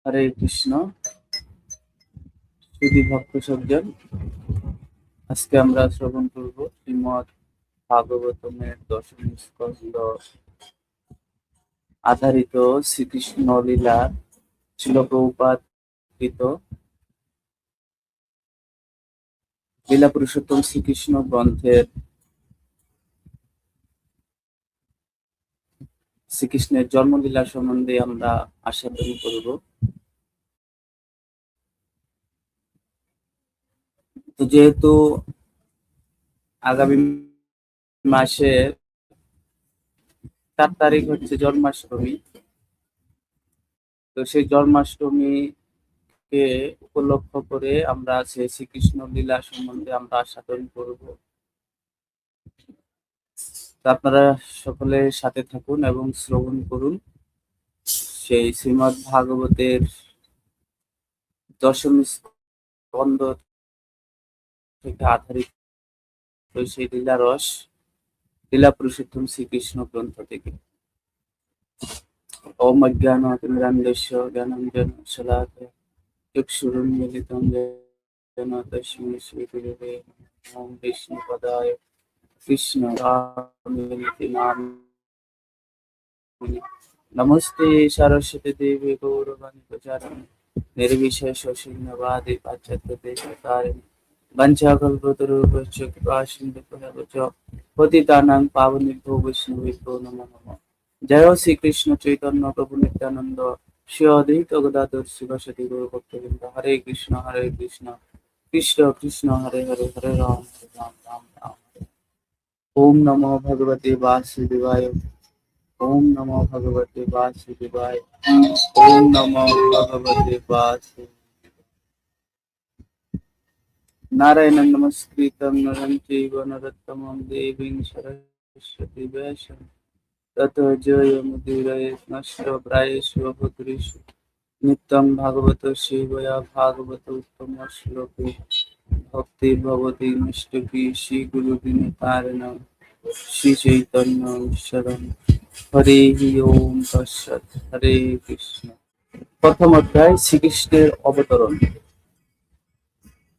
হরে কৃষ্ণ। সুধী ভক্ত সজ্জন, আজকে আমরা শ্রবণ করব শ্রীমদ্ ভাগবতমের দশম স্কন্ধ আধারিত শ্রীকৃষ্ণ লীলা শিল প্রভুপাদ কৃত লীলা পুরুষোত্তম শ্রীকৃষ্ণ গ্রন্থের শ্রীকৃষ্ণের জন্মলীলা সম্বন্ধে আমরা আস্বাদন করব। তো যেহেতু আগামী মাসের 4 তারিখ হচ্ছে জন্মাষ্টমী, তো সেই জন্মাষ্টমীকে উপলক্ষ করে আমরা সেই শ্রীকৃষ্ণ লীলা সম্বন্ধে আমরা আস্বাদন করব। তো আপনারা সকলে সাথে থাকুন এবং শ্রবণ করুন সেই শ্রীমদ্ ভাগবতের দশম স্কন্ধ থেকে আধারিত সেই লীলা রস, লীলা পুরুষোত্তম শ্রীকৃষ্ণ গ্রন্থ থেকে। ওম অজ্ঞানতিমিরান্ধস্য জ্ঞানাঞ্জন শলাকয়া চক্ষুরুন্মিলিतं येन তস্मै শ্রীগুরবে নমঃ। ওম বিষ্ণুপদায় কৃষ্ণকামিনীতি নামিনে নমস্তে সরস্বতী দেবী গৌরবাণী প্রচারিণে নির্বিশেষ শূন্যবাদী পাশ্চাত্য দেশতারিণে বঞ্চাকল্পতরুভ্যশ্চ কৃপা সিন্ধুভ্যেব চ পতিতানাং পাবনেভ্যো বৈষ্ণবেভ্যো নমো নমঃ। জয় শ্রী কৃষ্ণ চৈতন্য প্রভু নিত্যানন্দ শ্রী অদ্বৈত গদাধর শিবাসাদি গৌর ভক্তবৃন্দ। হরে কৃষ্ণ কৃষ্ণ কৃষ্ণ হরে হরে, হরে রাম রাম রাম হরে। ওম নমো ভগবতে বাসুদেবায়, ওম নমো ভগবতে বাসুদেবায়, ওম নমো ভগবতে বাসুদেবায়। নারায়ণং নমস্কৃত্যং নরং চৈব নরোত্তমং দেবীং সরস্বতী ব্যাসং ততো জয়মুদীরয়ে নষ্ট প্রায়েষু ভদ্রেষু নিত্যং ভাগবত সেবয়া ভাগবত উত্তম শ্লোকে ভক্তির্ভবতি নষ্টকি শ্রী গুরু বিনতারেণ শ্রী চৈতন্য ঈশ্বরং। হরে ওম তৎসৎ। হরে কৃষ্ণ। প্রথম অধ্যায়, শ্রীকৃষ্ণের অবতরণ।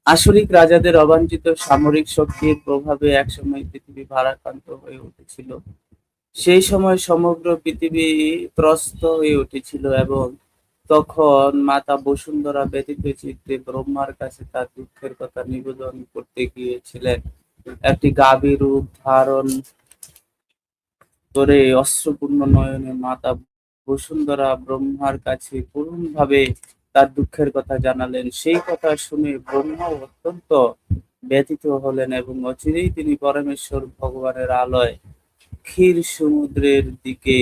আসরিক রাজাদের অবাঞ্ছিত সামরিক শক্তির প্রভাবে একসময় পৃথিবী ভারাক্রান্ত হয়ে উঠেছিল। সেই সময় সমগ্র পৃথিবী ত্রস্ত হয়ে উঠেছিল এবং তখন মাতা বসুন্ধরা ব্যথিত চিত্তে ব্রহ্মার কাছে তার দুঃখের কথা নিবেদন করতে গিয়েছিলেন। একটি গাভী রূপ ধারণ করে অশ্রুপূর্ণ নয়নে মাতা বসুন্ধরা ব্রহ্মার কাছে করুণভাবে তার দুঃখের কথা জানালেন। সেই কথা শুনে ব্রহ্মা অত্যন্ত ব্যথিত হলেন এবং অচিরেই তিনি পরমেশ্বর ভগবানের আলয় ক্ষীর সমুদ্রের দিকে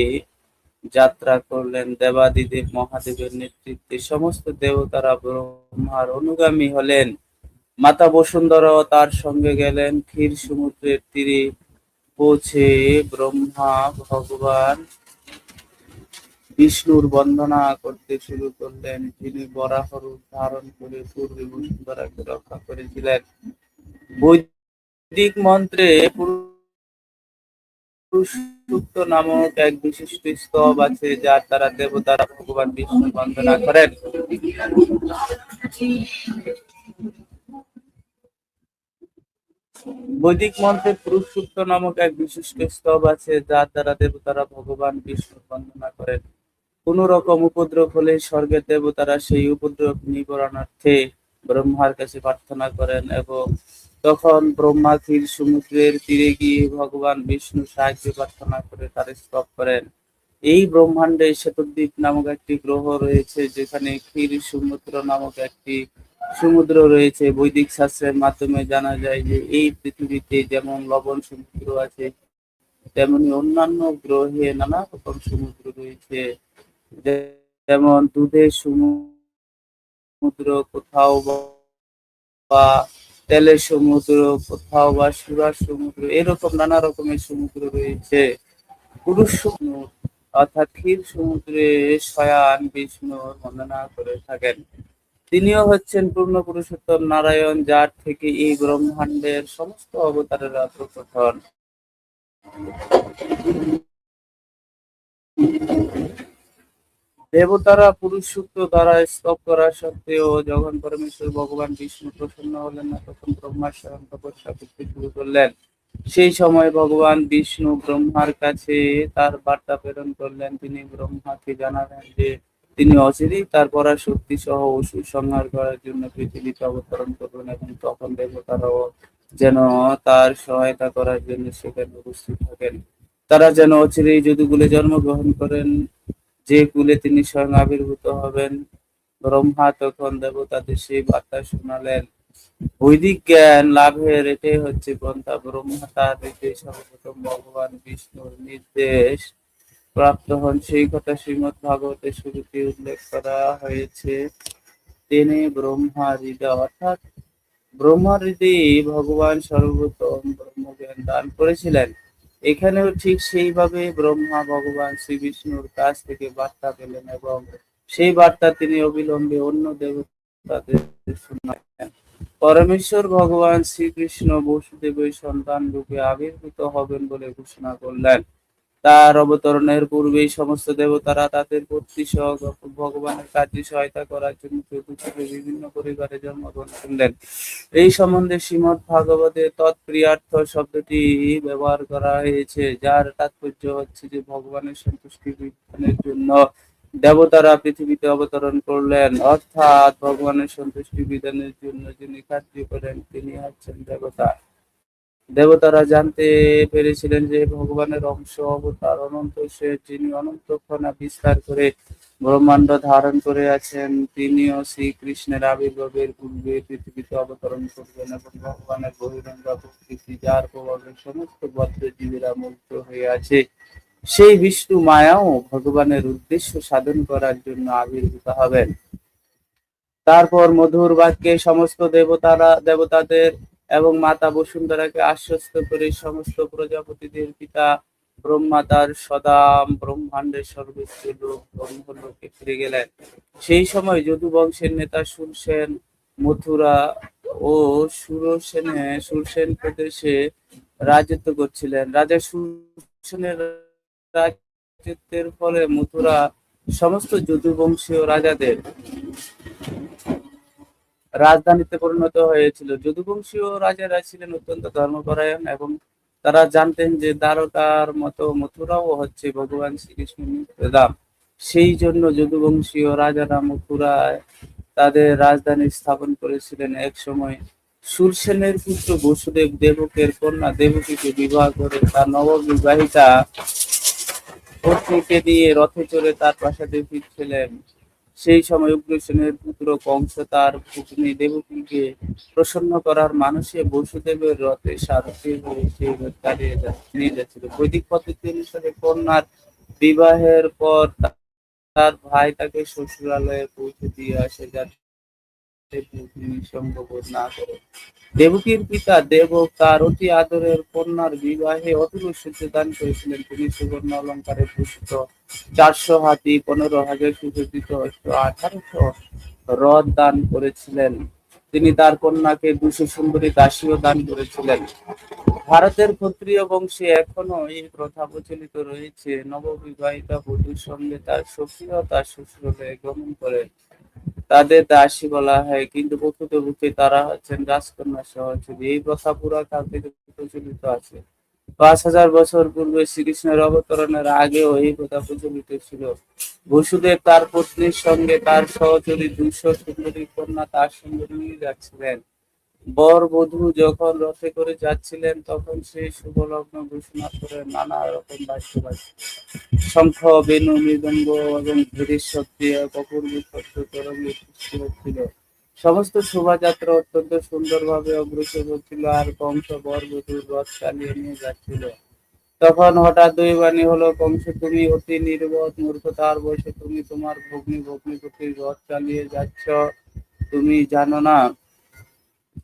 যাত্রা করলেন। দেবাদিদেব মহাদেবের নেতৃত্বে সমস্ত দেবতারা ব্রহ্মার অনুগামী হলেন। মাতা বসুন্ধরাও তার সঙ্গে গেলেন। ক্ষীর সমুদ্রের তীরে পৌঁছে ব্রহ্মা ভগবান বিষ্ণুর বন্দনা করতে শুরু করলেন, যিনি বরাহ রূপ ধারণ করে পূর্বে বসুন্ধরাকে রক্ষা করেছিলেন। বৈদিক মন্ত্রে পুরুষসূক্ত নামক এক বিশিষ্ট স্তব আছে, যার দ্বারা দেবতারা ভগবান বিষ্ণুর বন্দনা করেন। বৈদিক মন্ত্রে পুরুষসূক্ত নামক এক বিশিষ্ট স্তব আছে, যার দ্বারা দেবতারা ভগবান বিষ্ণুর বন্দনা করেন। কোন রকম উপদ্রব হলে স্বর্গের দেবতারা সেই উপদ্রব নিবারণার্থে ব্রহ্মার কাছে প্রার্থনা করেন এবং তখন ব্রহ্মা ক্ষীর সমুদ্রের তীরে গিয়ে ভগবান বিষ্ণুর সাহায্য প্রার্থনা করে তার স্তব করেন। এই ব্রহ্মাণ্ডে শ্বেতদ্বীপ নামক একটি গ্রহ রয়েছে, যেখানে ক্ষীর সমুদ্র নামক একটি সমুদ্র রয়েছে। বৈদিক শাস্ত্রের মাধ্যমে জানা যায় যে এই পৃথিবীতে যেমন লবণ সমুদ্র আছে, তেমনি অন্যান্য গ্রহে নানা রকম সমুদ্র রয়েছে। যেমন দুধের সমুদ্র কোথাও বা তেলের সমুদ্র, কোথাও বা সুরার সমুদ্র, এরকম নানা রকমের সমুদ্র রয়েছে। পুরুষ সমুদ্র অর্থাৎ ক্ষীর সমুদ্রে স্বয়ং বিষ্ণুর বন্দনা করে থাকেন। তিনিও হচ্ছেন পূর্ণ পুরুষোত্তম নারায়ণ, যার থেকে এই ব্রহ্মাণ্ডের সমস্ত অবতারেরা প্রকট হন। দেবতারা পুরুষ সূক্ত দ্বারা স্তব করা সত্ত্বেও যখন পরমেশ্বর ভগবান বিষ্ণু প্রসন্ন হলেন না, তখন ব্রহ্মা স্বয়ং তপস্যা করতে শুরু করলেন। সেই সময় ভগবান বিষ্ণু ব্রহ্মার কাছে তার বার্তা প্রেরণ করলেন। তিনি ব্রহ্মাকে জানালেন যে তিনি অচিরেই তার পরাশক্তি সহ অসুর সংহার করার জন্য পৃথিবীতে অবতরণ করবেন, এবং তখন দেবতারাও যেন তার সহায়তা করার জন্য সেখানে উপস্থিত থাকেন। তারা যেন অচিরেই যদুকুলে জন্মগ্রহণ করেন, যে কুলে তিনি স্বয়ং আবির্ভূত হবেন। ব্রহ্মা তখন দেবতাদের সেই বার্তা শোনালেন। বৈদিক জ্ঞান লাভের এটাই হচ্ছে পন্থা। ব্রহ্মা তার নির্দেশ সর্বপ্রথম ভগবান বিষ্ণুর নির্দেশ প্রাপ্ত হন, সেই কথা শ্রীমদ্ ভাগবতে শুরুতে উল্লেখ করা হয়েছে। তিনি ব্রহ্মা হৃদয়, অর্থাৎ ব্রহ্মার হৃদয়ে ভগবান সর্বপ্রথম ব্রহ্মজ্ঞান দান করেছিলেন। এখানেও ঠিক সেইভাবে ব্রহ্মা ভগবান শ্রী বিষ্ণুর কাছ থেকে বার্তা পেলেন, এবং সেই বার্তা তিনি অবিলম্বে অন্য দেবতাদের শোনালেন। পরমেশ্বর ভগবান শ্রীকৃষ্ণ বসুদেবের সন্তান রূপে আবির্ভূত হবেন বলে ঘোষণা করলেন। তার অবতরণের পূর্বেই সমস্ত দেবতারা তাদের পত্নী সহ ভগবানের কার্যে সহায়তা করার জন্য চতুর্থে বিভিন্ন পরিবারে জন্মগ্রহণ করলেন। এই সম্বন্ধে শ্রীমদ্ ভাগবতে তৎপ্রিয়ার্থ শব্দটি ব্যবহার করা হয়েছে, যার তাৎপর্য হচ্ছে যে ভগবানের সন্তুষ্টি বিধানের জন্য দেবতারা পৃথিবীতে অবতরণ করলেন, অর্থাৎ ভগবানের সন্তুষ্টি বিধানের জন্য যিনি কার্য করেন তিনি হচ্ছেন দেবতা। দেবতারা জানতে পেরেছিলেন যে ভগবানের অংশ অবতার অনন্ত শেষ, যিনি অনন্ত ক্ষণা বিস্তার করে ব্রহ্মাণ্ড ধারণ করে আছেন, তিনিও শ্রীকৃষ্ণের আবির্ভাবের পূর্বে পৃথিবীতে অবতরণ করবেন, এবং ভগবানের বহিরঙ্গ প্রকৃতি, যার প্রভাবে সমস্ত বদ্ধ জীবেরা মুক্ত হয়ে আছে, সেই বিষ্ণু মায়াও ভগবানের উদ্দেশ্য সাধন করার জন্য আবির্ভূত হবেন। তারপর মধুর বাক্যে সমস্ত দেবতাদের এবং মাতা বসুন্ধরাকে আশ্বস্ত করে সমস্ত প্রজাপতিদের পিতা ব্রহ্মা তার সদাম ব্রহ্মাণ্ডের সর্বোচ্চ লোক ব্রহ্মলোকে ফিরে গেলেন। সেই সময় যদু বংশের নেতা সুরসেন মথুরা ও সুরসেন প্রদেশে রাজত্ব করছিলেন। রাজা সুরসেনের রাজত্বের ফলে মথুরা সমস্ত যদুবংশীয় রাজাদের রাজধানীতে পরিণত হয়েছিল। যদুবংশীয় রাজারা ছিলেন অত্যন্ত ধর্মপরায়ণ, এবং তারা জানতেন যে দ্বারকার মতো মথুরাও হচ্ছে ভগবান শ্রীকৃষ্ণের নিত্যধাম। সেই জন্য যদুবংশীয় রাজারা মথুরায় তাদের রাজধানী স্থাপন করেছিলেন। এক সময় সুরসেনের পুত্র বসুদেব দেবকের কন্যা দেবকীকে বিবাহ করে তার নববিবাহিতা পত্নীকে নিয়ে রথে চড়ে তার প্রাসাদে ফিরছিলেন। সেই সময় উগ্রসেনের পুত্র কংস তার ভগ্নী দেবকীকে প্রসন্ন করার মানসে বসুদেবের রথে সারথি হয়ে সেই রথ চালিয়ে নিয়ে যাচ্ছিল। বৈদিক পদ্ধতি অনুসারে কন্যার বিবাহের পর তার ভাই তাকে শ্বশুরালয়ে পৌঁছে দিয়ে আসে, যাতে নিঃসঙ্গবোধ না করে। দেবকীর পিতা দেবক তার অতি আদরের কন্যার বিবাহে অতুল ঐশ্বর্য দান করেছিলেন। তিনি সুবর্ণ অলঙ্কারে ভূষিত 400 হাতি, 15,000 সুসজ্জিত 1800 রথ দান করেছিলেন। তিনি তার কন্যাকে 200 সুন্দরী দাসীও দান করেছিলেন। ভারতের ক্ষত্রিয় বংশে এখনো এই প্রথা প্রচলিত রয়েছে। নববিবাহিতা বধূর সঙ্গে তার সখী ও তার শ্বশুরালয়ে গমন করে তাদের দাসী বলা হয়, কিন্তু প্রকৃতপক্ষে তারা হচ্ছেন রাজকন্যা সহচরী। এই প্রথা পুরাকাল থেকে প্রচলিত আছে। 5,000 বছর পূর্বে শ্রীকৃষ্ণের অবতরণের আগেও এই প্রথা প্রচলিত ছিল। বসুদেব তার পত্নীর সঙ্গে তার সহচরী 200 সুন্দরী কন্যা তার সঙ্গে নিয়ে যাচ্ছিলেন। বর বধূ যখন রথে করে যাচ্ছিলেন, তখন সেই শুভলগ্ন ঘোষণা করে নানা রকম বাদ্যবাজি, শঙ্খ, বেণু, মৃদঙ্গ এবং ধীরের শব্দে এক অপূর্ব শব্দ তরঙ্গে সৃষ্টি হচ্ছিল। সমস্ত শোভাযাত্রা অত্যন্ত সুন্দরভাবে অগ্রসর হচ্ছিল, আর কংস বর বধূর রথ চালিয়ে নিয়ে যাচ্ছিল। তখন হঠাৎ দুই বাণী হলো, কংস তুমি অতি নির্বোধ, মূর্খতার বয়সে তুমি তোমার ভগ্নিপতির রথ চালিয়ে যাচ্ছ। তুমি জানো না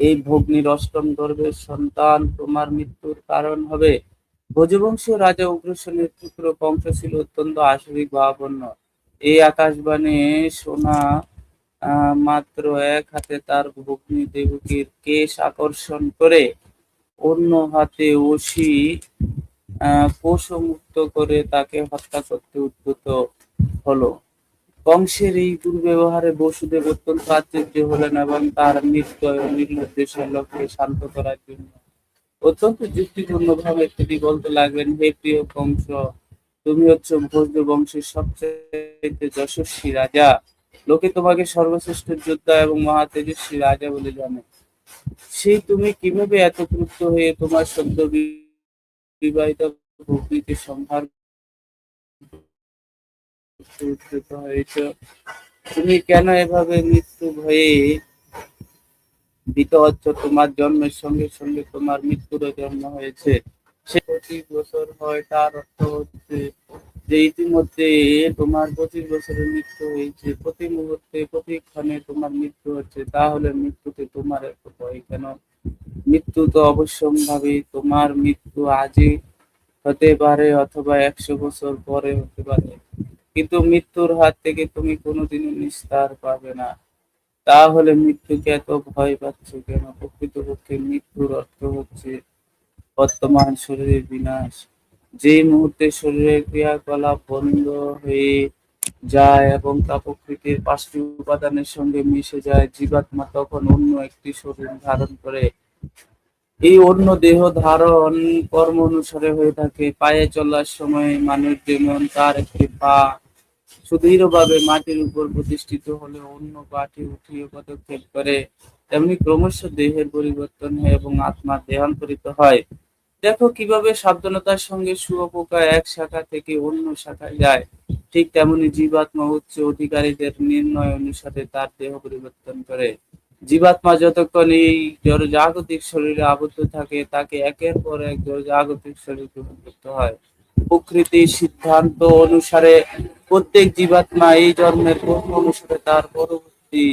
এই ভগ্নির অষ্টম গর্ভের সন্তান তোমার মৃত্যুর কারণ হবে। ভোজবংশীয় রাজা উগ্রসেনের পুত্র কংস ছিল অত্যন্ত আসরিক ভাবাপন্ন। এই আকাশবাণী শোনা মাত্র এক হাতে তার ভগ্নী দেবকীর কেশ আকর্ষণ করে অন্য হাতে অসি কোষমুক্ত করে তাকে হত্যা করতে উদ্যত হলো। কংসের এই দুর্ব্যবহারে বসুদেব অত্যন্ত আশ্চর্য হলেন এবং তার নির্দয় ও নির্লজ্জ লোককে শান্ত করার জন্য অত্যন্ত যুক্তিপূর্ণভাবে তিনি বলতে লাগলেন, হে প্রিয় কংস, তুমি হচ্ছে ভোজ বংশের সবচেয়ে যশস্বী রাজা। লোকে তোমাকে সর্বশ্রেষ্ঠ যোদ্ধা এবং মহা তেজস্বী রাজা বলে জানে। সেই তুমি কিভাবে এত ক্রুদ্ধ হয়ে তোমার সদ্য বিবাহিত ভগ্নীকে সংহার করতে উদ্যত হয়েছ? তুমি কেন এভাবে মৃত্যু ভয়ে ভীত হচ্ছ? তোমার জন্মের সঙ্গে সঙ্গে তোমার মৃত্যুরও জন্ম হয়েছে। সে 25 বছর হয়, তার অর্থ হচ্ছে যে ইতিমধ্যে তোমার 25 বছরের মৃত্যু হয়েছে। প্রতি মুহূর্তে প্রতি ক্ষণে তোমার মৃত্যু হচ্ছে, তাহলে মৃত্যুতে তোমার এত ভয় কেন? মৃত্যু তো অবশ্যম্ভাবী। তোমার মৃত্যু আজই হতে পারে অথবা 100 বছর পরে হতে পারে, কিন্তু মৃত্যুর হাত থেকে তুমি কোনোদিনও নিস্তার পাবে না। তাহলে মৃত্যুকে এত ভয় পাচ্ছ কেন? প্রকৃতপক্ষে মৃত্যুর অর্থ হচ্ছে বর্তমান শরীরের বিনাশ। যেই মুহূর্তে শরীরের ক্রিয়াকলাপ বন্ধ হয়ে যায় এবং তা প্রকৃতির 5টি উপাদানের সঙ্গে মিশে যায়, জীবাত্মা তখন অন্য একটি শরীর ধারণ করে। এই অন্য দেহ ধারণ কর্ম অনুসারে হয়ে থাকে। পায়ে চলার সময় মানুষ যেমন তার একটি পা সুদৃঢ়ভাবে মাটির উপর প্রতিষ্ঠিত হলে অন্য পাটি উঠিয়ে পদক্ষেপ করে, তেমনি ক্রমশ দেহের পরিবর্তন হয় এবং আত্মা দেহান্তরিত হয়। দেখো কিভাবে সাবধানতার সঙ্গে শুঁয়োপোকা এক শাখা থেকে অন্য শাখায় যায়, ঠিক তেমনি জীবাত্মা উচ্চ অধিকারীদের নির্ণয় অনুসারে তার দেহ পরিবর্তন করে। জীবাত্মা যতক্ষণ এই জড়জাগতিক শরীরে আবদ্ধ থাকে, তাকে একের পর এক জড়জাগতিক শরীর গ্রহণ করতে হয়। প্রকৃতির সিদ্ধান্ত অনুসারে প্রত্যেক জীবাত্মা এই জন্মের কর্ম অনুসারে তার পরবর্তী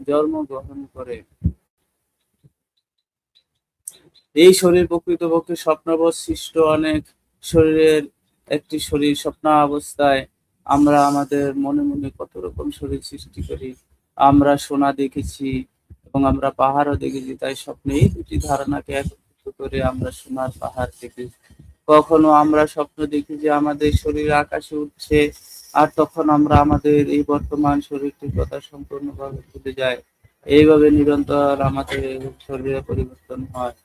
জন্ম গ্রহণ করে। এই শরীর প্রকৃতপক্ষে স্বপ্নবৎ সৃষ্ট অনেক শরীরের একটি শরীর। স্বপ্নাবস্থায় আমরা আমাদের মনে মনে কত রকম শরীর সৃষ্টি করি। আমরা সোনা দেখেছি এবং আমরা পাহাড়ও দেখেছি, তাই স্বপ্নে এই দুটি ধারণাকে একত্রিত করে আমরা সোনার পাহাড় দেখেছি। কখনো আমরা স্বপ্ন দেখি যে আমাদের শরীর আকাশে উঠছে, আর তখন আমরা আমাদের এই বর্তমান শরীরটির কথা সম্পূর্ণভাবে ভুলে যাই। এইভাবে নিরন্তর আমাদের শরীরে পরিবর্তন হয়।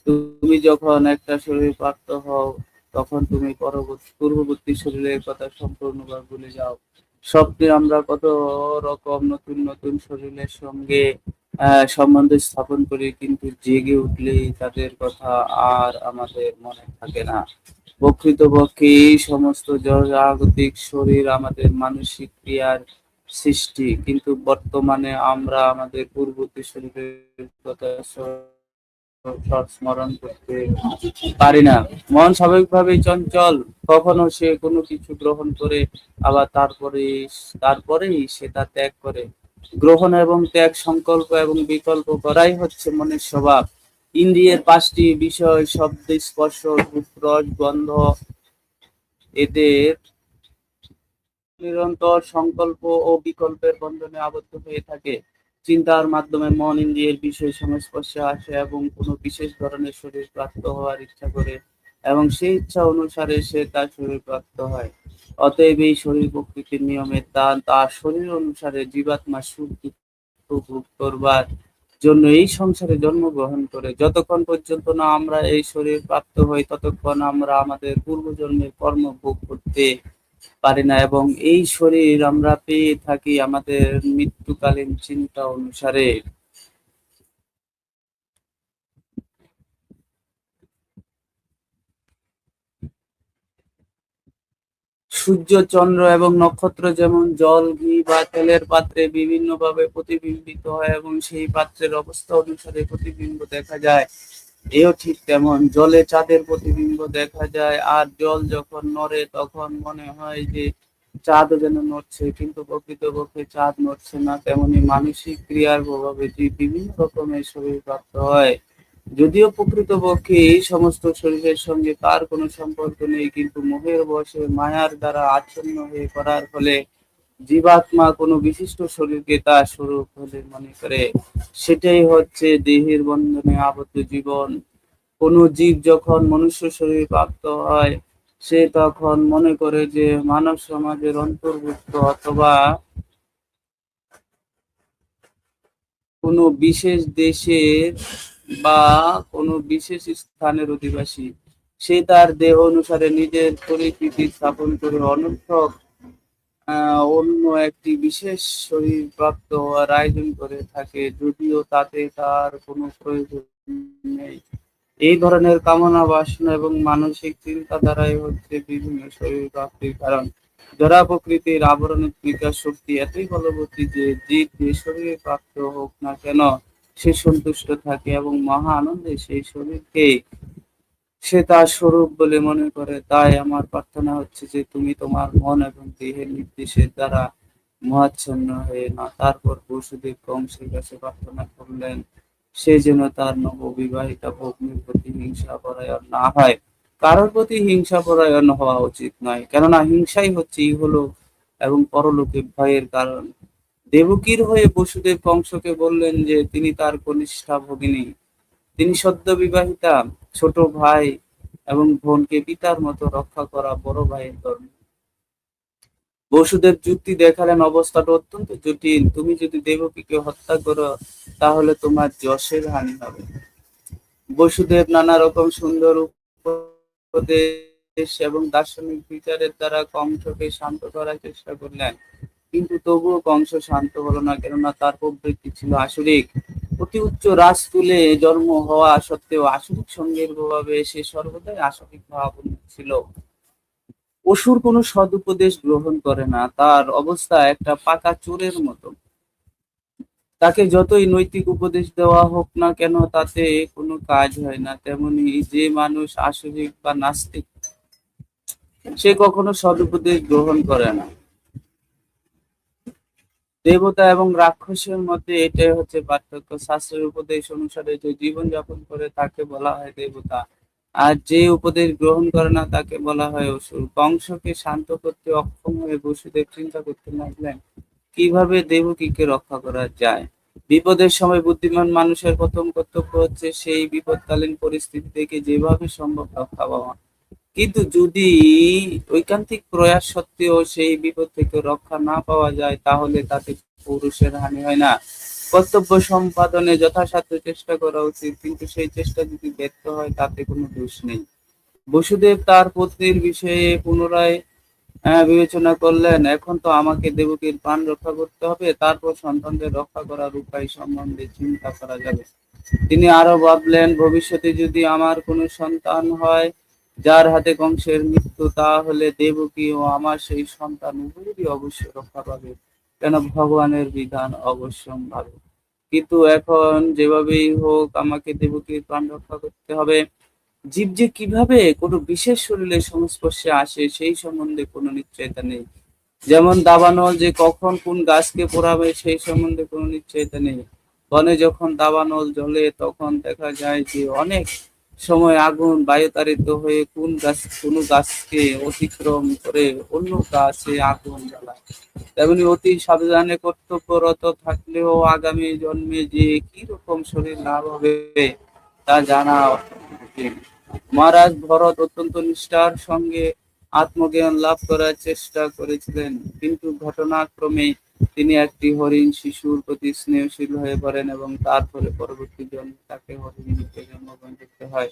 তুমি যখন একটা শরীর প্রাপ্ত হও, তখন তুমি পূর্ববর্তী শরীরের কথা সম্পূর্ণভাবে ভুলে যাও। স্বপ্নে আমরা কত রকম নতুন নতুন শরীরের সঙ্গে সম্বন্ধ স্থাপন করি, কিন্তু জেগে উঠলেই তাদের কথা আর আমাদের মনে থাকে না। প্রকৃতপক্ষে এই সমস্ত জড়জাগতিক শরীর আমাদের মানসিক ক্রিয়ার সৃষ্টি, কিন্তু বর্তমানে আমরা আমাদের পূর্ববর্তী শরীরের কথা স্মরণ করতে পারি না। মন স্বাভাবিকভাবেই চঞ্চল, কখনো সে কোনো কিছু গ্রহণ করে, আবার তারপরেই সে তা ত্যাগ করে। গ্রহণ এবং ত্যাগ, সংকল্প এবং বিকল্প করাই হচ্ছে মনের স্বভাব। ইন্দ্রিয়ের 5টি বিষয় শব্দ, স্পর্শ, রূপ, রস, গন্ধ, এদের নিরন্তর সংকল্প ও বিকল্পের বন্ধনে আবদ্ধ হয়ে থাকে। চিন্তার মাধ্যমে মন ইন্দ্রিয়ের বিষয় সংস্পর্শে আসে এবং কোনো বিশেষ ধরনের শরীর প্রাপ্ত হওয়ার ইচ্ছা করে, এবং সেই ইচ্ছা অনুসারে সে তার শরীর প্রাপ্ত হয়। অতএব এই শরীর প্রকৃতির নিয়মে তার শরীর অনুসারে জীবাত্মা সুখ দুঃখ ভোগ করবার জন্য এই সংসারে জন্মগ্রহণ করে। যতক্ষণ পর্যন্ত না আমরা এই শরীর প্রাপ্ত হই, ততক্ষণ আমরা আমাদের পূর্বজন্মের কর্ম ভোগ করতে পারি না, এবং এই শরীর আমরা পেয়ে থাকি আমাদের মৃত্যুকালীন চিন্তা অনুসারে। সূর্য, চন্দ্র এবং নক্ষত্র যেমন জল, ঘি বা তেলের পাত্রে বিভিন্নভাবে প্রতিবিম্বিত হয় এবং সেই পাত্রের অবস্থা অনুসারে প্রতিবিম্ব দেখা যায়, এও ঠিক তেমন জলে চাঁদের প্রতিবিম্ব দেখা যায়। আর জল যখন নড়ে তখন মনে হয় যে চাঁদও যেন নড়ছে, কিন্তু প্রকৃতপক্ষে চাঁদ নড়ছে না। তেমনি মানসিক ক্রিয়ার প্রভাবে যে বিভিন্ন রকমের শরীর প্রাপ্ত হয়, যদিও প্রকৃতপক্ষে এই সমস্ত শরীরের সঙ্গে তার কোনো সম্পর্ক নেই, কিন্তু মোহের বশে মায়ার দ্বারা আচ্ছন্ন হয়ে পড়ার ফলে জীবাত্মা কোনো বিশিষ্ট শরীরকে তার স্বরূপ বলে মনে করে। সেটাই হচ্ছে দেহের বন্ধনে আবদ্ধ জীবন। কোনো জীব যখন মনুষ্য শরীর প্রাপ্ত হয়, সে তখন মনে করে যে মানব সমাজের অন্তর্ভুক্ত অথবা কোনো বিশেষ দেশের বা কোনো বিশেষ স্থানের অধিবাসী। সে তার দেহ অনুসারে নিজের পরিচিতি স্থাপন করে অনর্থক অন্য একটি বিশেষ শরীর প্রাপ্ত হওয়ার আয়োজন করে থাকে, যদিও তাতে তার কোনো প্রয়োজন নেই। এই ধরনের কামনা বাসনা এবং মানসিক চিন্তাধারাই হচ্ছে বিভিন্ন শরীর প্রাপ্তির কারণ। জড় প্রকৃতির আবরণের বিকাশ শক্তি এতই বলবতী যে জীব যে শরীরে প্রাপ্ত হোক না কেন সে সন্তুষ্ট থাকে এবং মহা আনন্দে সেই শরীরকে সে তার স্বরূপ বলে মনে করে। তাই আমার প্রার্থনা হচ্ছে যে তুমি তোমার মন এবং দেহের নির্দেশের দ্বারা মোহাচ্ছন্ন হয়ে না। তারপর বসুদেব কংসের কাছে প্রার্থনা করলেন সে যেন তার নববিবাহিতা ভগ্নীর প্রতি হিংসাপরায়ণ না হয়। কারোর প্রতি হিংসাপরায়ণ হওয়া উচিত নয়, কেননা হিংসাই হচ্ছে ইহলোক এবং পরলোকে ভয়ের কারণ। দেবকীর হয়ে বসুদেব কংসকে বললেন যে তিনি তার কনিষ্ঠা ভগিনী, তিনি সদ্য বিবাহিতা, ছোট ভাই এবং বোনকে পিতার মতো রক্ষা করা বড় ভাইয়ের ধর্ম। বসুদেব যুক্তি দেখালেন অবস্থাটা অত্যন্ত জটিল। তুমি যদি দেবকীকে হত্যা করো তাহলে তোমার যশের হানি হবে। বসুদেব নানা রকম সুন্দর উপদেশ এবং দার্শনিক বিচারের দ্বারা কংসকে শান্ত করার চেষ্টা করলেন, কিন্তু তবুও কংস শান্ত হলো না, কেননা তার প্রবৃত্তি ছিল আসরিক। অতি উচ্চ রাজকুলে জন্ম হওয়া সত্ত্বেও আসরিক সঙ্গের প্রভাবে সে সর্বদাই আসরিক ভাব ছিল। অসুর কোনো সদুপদেশ গ্রহণ করে না, তার অবস্থা একটা পাকা চোরের মতো। তাকে যতই নৈতিক উপদেশ দেওয়া হোক না কেন তাতে কোনো কাজ হয় না। তেমনি যে মানুষ আসরিক বা নাস্তিক সে কখনো সদুপদেশ গ্রহণ করে না। দেবতা এবং রাক্ষসের মধ্যে এটাই হচ্ছে পার্থক্য। শাস্ত্রের উপদেশ অনুসারে যে জীবন যাপন করে তাকে বলা হয় দেবতা, আর যে উপদেশ গ্রহণ করে না তাকে বলা হয় অসুর। কংসকে শান্ত করতে অক্ষম হয়ে বসুদেব চিন্তা করতে লাগলেন কিভাবে দেবকীকে রক্ষা করা যায়। বিপদের সময় বুদ্ধিমান মানুষের প্রথম কর্তব্য হচ্ছে সেই বিপদকালীন পরিস্থিতি থেকে যেভাবে সম্ভব রক্ষা পাওয়া। কিন্তু যদি ঐকান্তিক প্রয়াস সত্ত্বেও সেই বিপদ থেকে রক্ষা না পাওয়া যায় তাহলে তাতে পুরুষের হানি হয় না। কর্তব্য সম্পাদনে যথাসাধ্য চেষ্টা করা উচিত, কিন্তু সেই চেষ্টা যদি ব্যর্থ হয় তাতে কোনো দোষ নেই। বসুদেব তার পত্নীর বিষয়ে পুনরায় বিবেচনা করলেন, এখন তো আমাকে দেবকীর প্রাণ রক্ষা করতে হবে, তারপর সন্তানদের রক্ষা করার উপায় সম্বন্ধে চিন্তা করা যাবে। তিনি আরো ভাবলেন ভবিষ্যতে যদি আমার কোনো সন্তান হয় যার হাতে কংসের মৃত্যু, তাহলে দেবকী ও আমার সেই সন্তান উভয়েরই অবশ্যই রক্ষা পাবে, কেন ভগবানের বিধান অবশ্যম্ভাবী। কিন্তু এখন যেভাবেই হোক আমাকে দেবকীর প্রাণ রক্ষা করতে হবে। জীব যে কিভাবে কোনো বিশেষ শরীরের সংস্পর্শে আসে সেই সম্বন্ধে কোনো নিশ্চয়তা নেই। যেমন দাবানল যে কখন কোন গাছকে পোড়াবে সেই সম্বন্ধে কোনো নিশ্চয়তা নেই। বনে যখন দাবানল জ্বলে তখন দেখা যায় যে অনেক সময় আগুন বায়ুতাড়িত হয়ে কোনো গাছকে অতিক্রম করে অন্য গাছে আগুন জ্বালায়। তেমনি অতি সাবধানে কর্তব্যরত থাকলেও আগামী জন্মে যে কি রকম শরীর লাভ হবে তা জানা অত্যন্ত কঠিন। মহারাজ ভরত অত্যন্ত নিষ্ঠার সঙ্গে আত্মজ্ঞান লাভ করার চেষ্টা করেছিলেন, কিন্তু ঘটনাক্রমে তিনি একটি হরিণ শিশুর প্রতি স্নেহশীল হয়ে পড়েন এবং তার ফলে পরবর্তী জন্মে তাকে হরিণ রূপে জন্মগ্রহণ করতে হয়।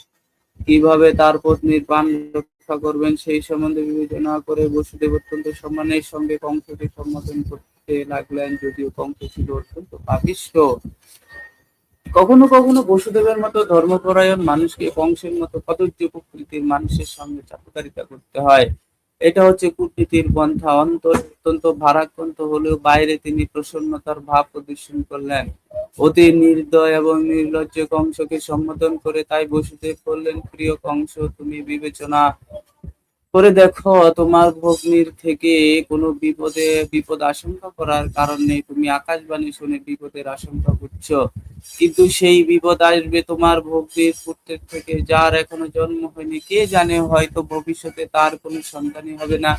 কিভাবে তার পত্নীর প্রাণ রক্ষা করবেন সেই সম্বন্ধে বিবেচনা করে বসুদেব অত্যন্ত সম্মানের সঙ্গে কংসকে সম্বোধন করতে লাগলেন, যদিও কংস ছিল অত্যন্ত পাপিষ্ঠ। কখনো কখনো বসুদেবের মতো ধর্মপরায়ণ মানুষকে কংসের মতো কদর্য প্রকৃতির মানুষের সঙ্গে চাটুকারিতা করতে হয়। এটা হচ্ছে কূটনীতির পন্থা। অন্তরে অত্যন্ত ভারাক্রান্ত হলেও বাইরে তিনি প্রসন্নতার ভাব প্রদর্শন করলেন। অতি নির্দয় এবং নির্লজ্জ কংসকে সম্বোধন করে তাই বসুদেব বললেন, প্রিয় কংস, তুমি বিবেচনা করে দেখো তোমার ভগ্নীর থেকে কোনো বিপদ আশঙ্কা করার কারণ নেই। তুমি আকাশবাণী শুনে বিপদের আশঙ্কা করছো, কিন্তু সেই বিপদ আসবে তোমার ভগ্নীর পুত্রের থেকে যার এখনো জন্ম হয়নি। কে জানে হয়তো ভবিষ্যতে তার কোনো সন্তানই হবে না।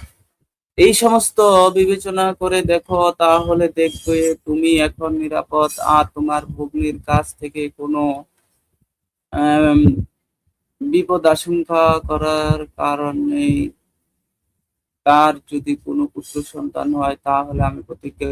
এই সমস্ত বিবেচনা করে দেখো, তাহলে দেখবে তুমি এখন নিরাপদ আর তোমার ভগ্নীর কাছ থেকে কোনো আহ বিপদ আশঙ্কা করার কারণ নেই। তার যদি কোনো পুত্র সন্তান হয় তাহলে আমি প্রতিজ্ঞা